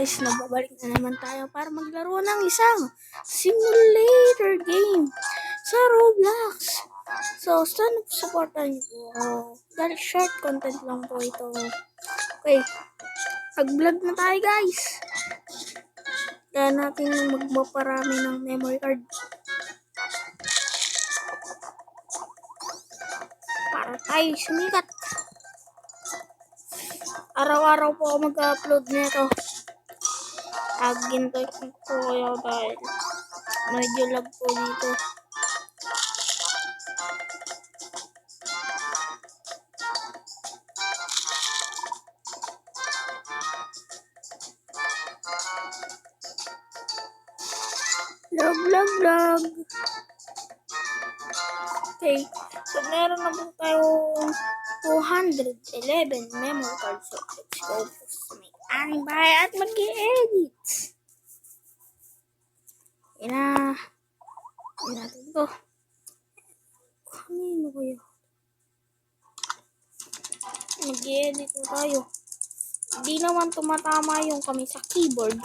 guys, nababalik na naman tayo para maglaro ng isang simulator game sa Roblox. So, sana supportan niyo po ako. Dahil short content lang po ito. Okay, mag-vlog na tayo guys. Kaya natin magmaparami ng memory card. Para tayo sumikat. Araw-araw po ako mag-upload nito. Agintay ko kayo dahil medyo lag po dito. Vlog. Okay. So, meron na po tayong 211 memory cards. So, let's go po sa may aning bahay at mag-i-edit. Yan na. Yan natin ito. Kanino ko yun? Mag-i-edit na tayo. Hindi naman tumatama yung kami sa keyboard.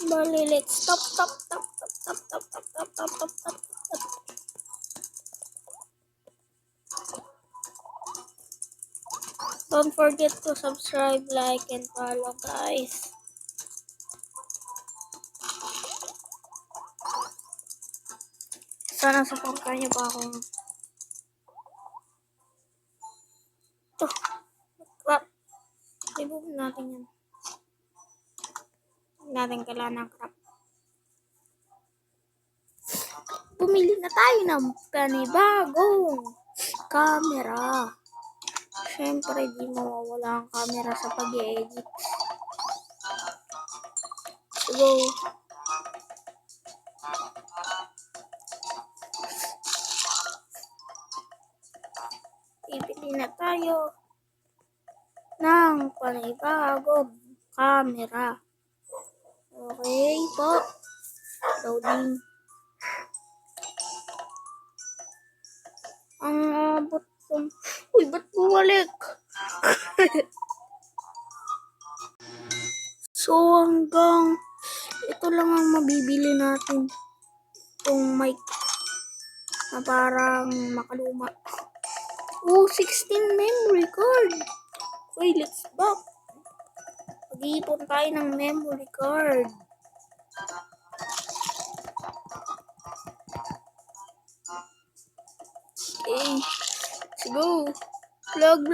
Bali, let's stop. Don't forget to subscribe, like, and follow, guys. Sana supportan niyo pa ako. Ito. Crap. Remove natin yan. Natin kailangan ng crap. Pumili na tayo ng panibagong camera. Siyempre, di mawawala ang camera sa pag-edit. So, ipili na tayo ng panibagong camera. Okay po. Loading. Ang abot kong... Uy, ba't bumalik? So, hanggang ito lang ang mabibili natin. Itong mic na parang makaluma. Oh, 16 memory card. Okay, let's back. Mag-iipon tayo ng memory card. Okay. Let's go. Vlog.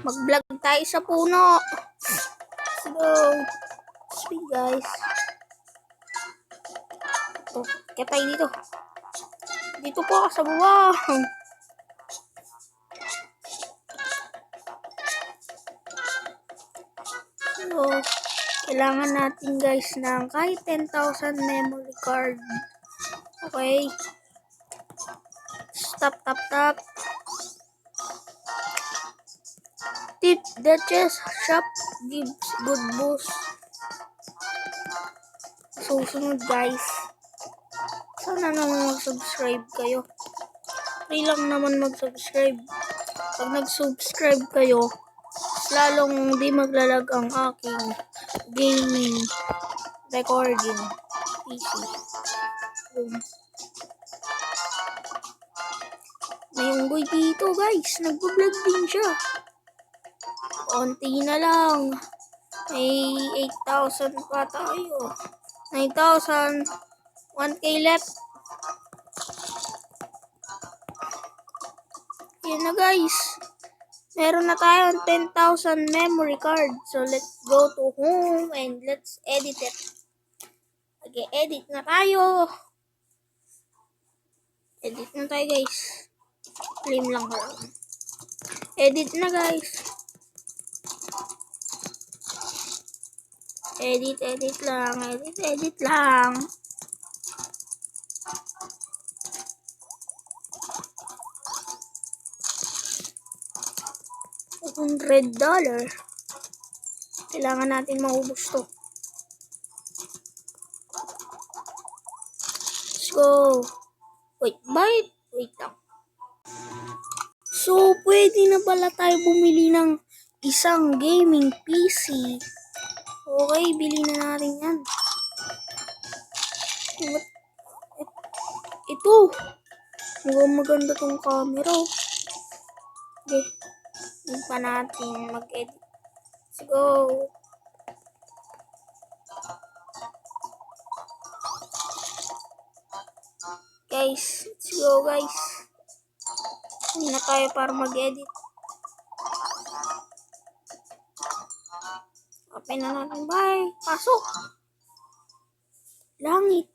Mag-vlog tayo sa puno. Let's go. Sweet guys. Ito. Kaya tayo dito. Dito po ako sa bawang. So, kailangan natin guys ng kahit 10,000 memory card. Okay. Stop. Tip, the chest shop gives good boost. Susunod guys. Sana naman mag-subscribe kayo. Free lang naman mag-subscribe. Pag nag-subscribe kayo, lalong di maglalag ang aking gaming recording PC. May unggoy dito guys. Nag-vlog din siya. Konti na lang. May 8,000 pa tayo. 9,000. 1K left. Yan na guys. Meron na tayong 10,000 memory card. So let's go to home and let's edit it. Edit na tayo. Edit na tayo guys. Claim lang ko. Edit na guys. Edit lang. $100. Kailangan natin maubos to. Let's go. Wait lang. So, pwede na pala tayo bumili ng isang gaming PC. Okay, bili na natin yan. Ito. Mukhang maganda tong camera. Okay. Hindi pa natin mag-edit. Let's go. Guys, let's go guys. Hindi na tayo para mag-edit. Open na natin. Bye. Pasok. Langit.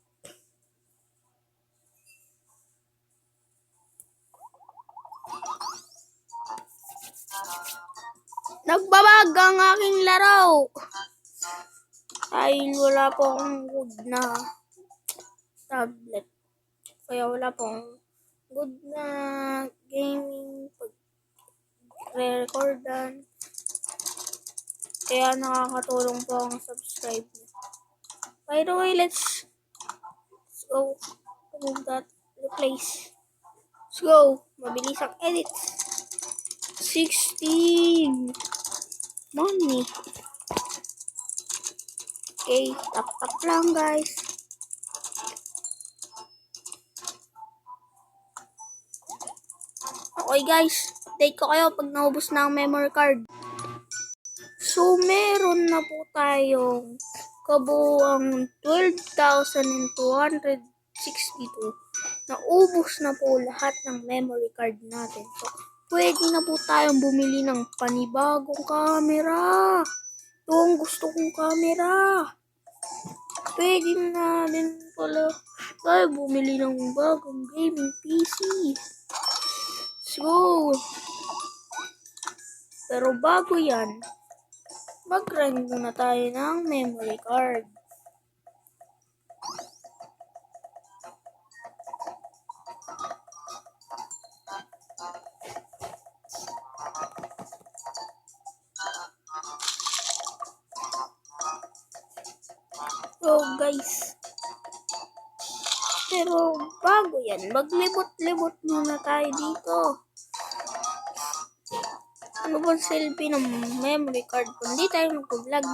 Nagbabag ang aking laro. Dahil wala po akong good na tablet. Kaya wala po akong good na gaming pag-recordan. Kaya nakakatulong po ang subscribe. By the way, let's go to that place. Let's go. Mabilis ang edit. 16 money. Okay, tap lang guys. Okay guys, update ko kayo pag naubos na ang memory card. So, meron na po tayong kabuang 12,262. Naubos na po lahat ng memory card natin. So, pwede na po tayong bumili ng panibagong camera. Ito ang gusto kong camera. Pwede na din pala tayo bumili ng bagong gaming PC. Let's go. Pero bago yan, mag-grind muna tayo ng memory card. So guys, pero bago yan, maglibot-libot muna tayo dito. Ano bang selfie ng memory card kung hindi tayo mag-vlog?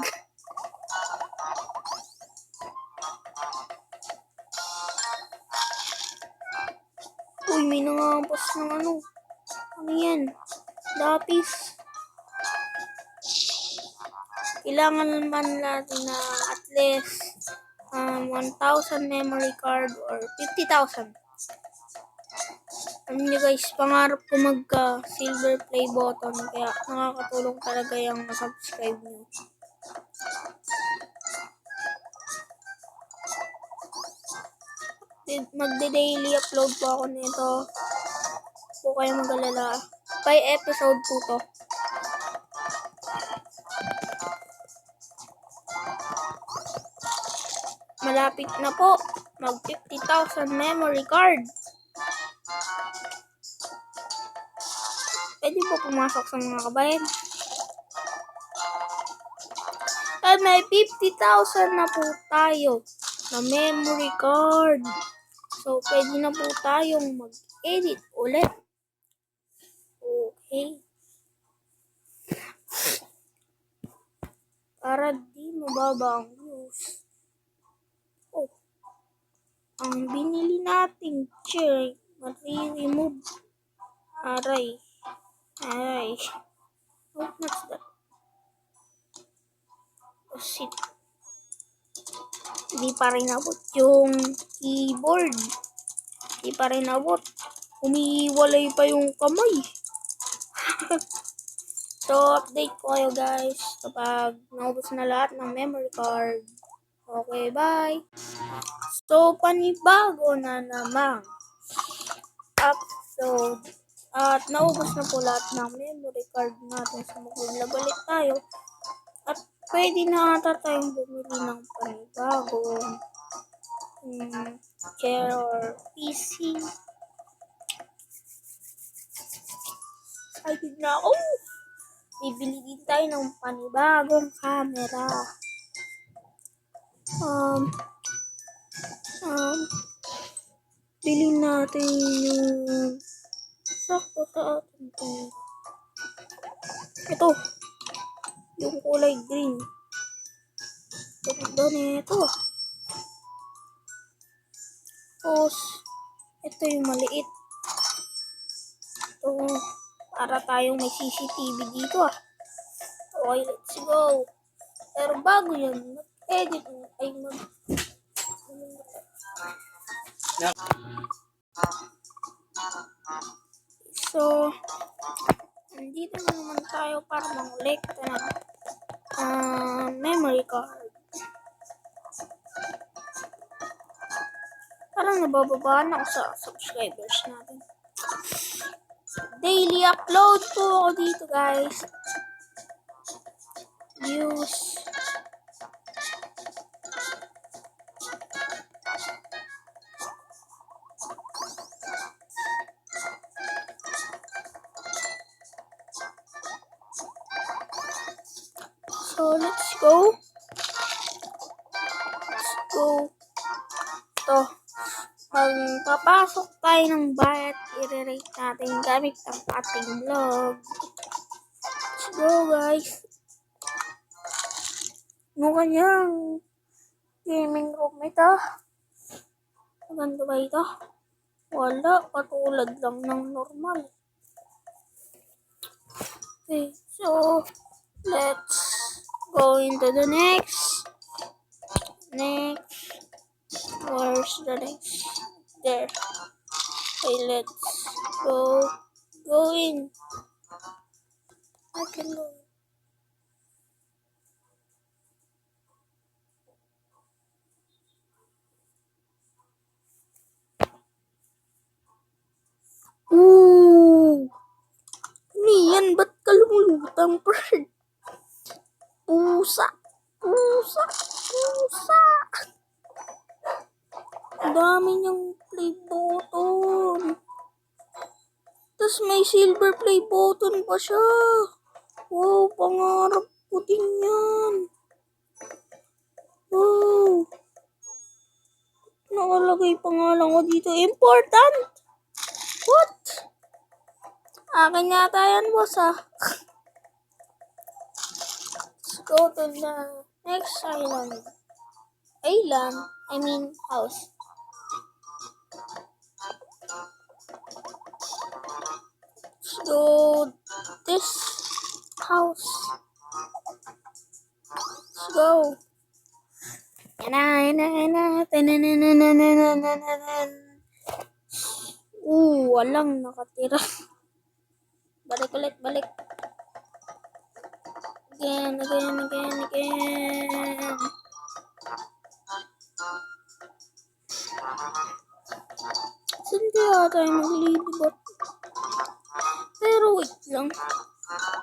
Uy, may nangampas ng ano. Ano yan? Lapis. Kailangan man natin na at least 1,000 memory card or 50,000. Alam nyo guys, pangarap ko magka-silver play button kaya nakakatulong talaga yung subscribe nyo. Magde-daily upload po ako nito. Po kayo mag-alala. By episode po to. Malapit na po mag 50,000 memory card. Pwede po pumasok sa mga kabayan. At may 50,000 na po tayo na memory card. So, pwede na po tayong mag-edit ulit. Okay. Para di mababa ang views. Oh. Ang binili nating chair, mati-remove. Aray. Oh, what's that? Oh, shit. Hindi pa rin abot yung keyboard. Hindi pa rin abot. Umiiwalay pa yung kamay. So, update ko kayo guys kapag naubos na lahat ng memory card. Okay, bye! So, panibago na namang upload. At naubos na po lahat ng memory card natin. So, mag-vlog ulit tayo. At pwede na ata tayong bumili ng panibagong chair or PC. Excited na ako! Bibili din tayo ng panibagong camera. Bilhin natin yung sakto sa atin pera. Ito, yung kulay green. Ganda nito. Tapos, ito yung maliit. Ito, para tayong may CCTV dito ah. Okay, let's go. Pero bago yan, mag-edit ay So, nandito na naman tayo para mangolekta ng memory card. Parang nabababaan ako sa subscribers natin. Daily upload po ako dito, guys. Views. So, let's go. Ito. Magpapasok tayo ng bayat. I-rate natin gamit ang ating vlog. Let's go, guys. Ano kanyang gaming room ito? Maganda ba ito? Wala. Katulad lang ng normal. Okay. So, let's go into the next. Where's the next? There. Okay, let's go. Go in. I can go. Ooh! Niyan, ba't ka lumulutang, bird? Pusa! Pusa! Pusa! Ang dami niyang play button. Tapos may silver play button pa siya. Wow, pangarap ko din yan. Wow. Nakalagay pangalan ko dito. Important! What? Akin yata yan, boss ah. Let's go to the next island. House. Let's go this house. Let's go. Walang nakatira. Balik ulit, balik. Again. Saan kaya tayo maglilibot? Pero wait lang.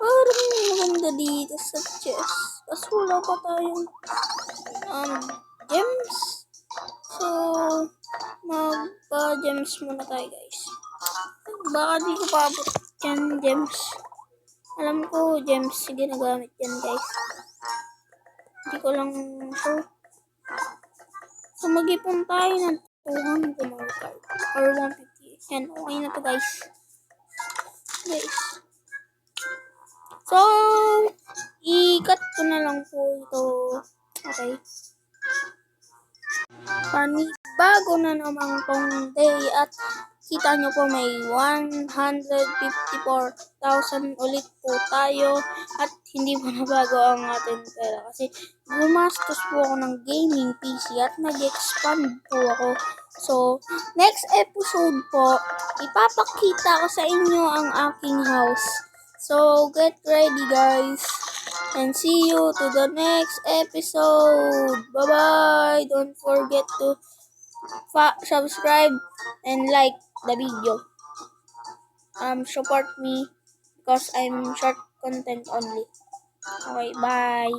Parang maganda dito sa chest. Tapos wala pa tayong gems. So, magpa-gems muna tayo, guys. Baka di ko paabot yan, gems. Alam ko, gems ginagamit yan, guys. Hindi ko lang sure. So, mag-ipon tayo ng 200 memory card. Or 150. Yan, okay na to, guys. So, i-cut ko na lang po ito. Okay. Panibago na naman tong day at kita nyo po may 154,000 ulit po tayo at hindi po nabago ang ating pera kasi gumastos po ako ng gaming PC at nag-expand po ako. So, next episode po, ipapakita ko sa inyo ang aking house. So, get ready, guys. And see you to the next episode. Bye-bye. Don't forget to subscribe and like the video. Support me because I'm short content only. Okay, bye.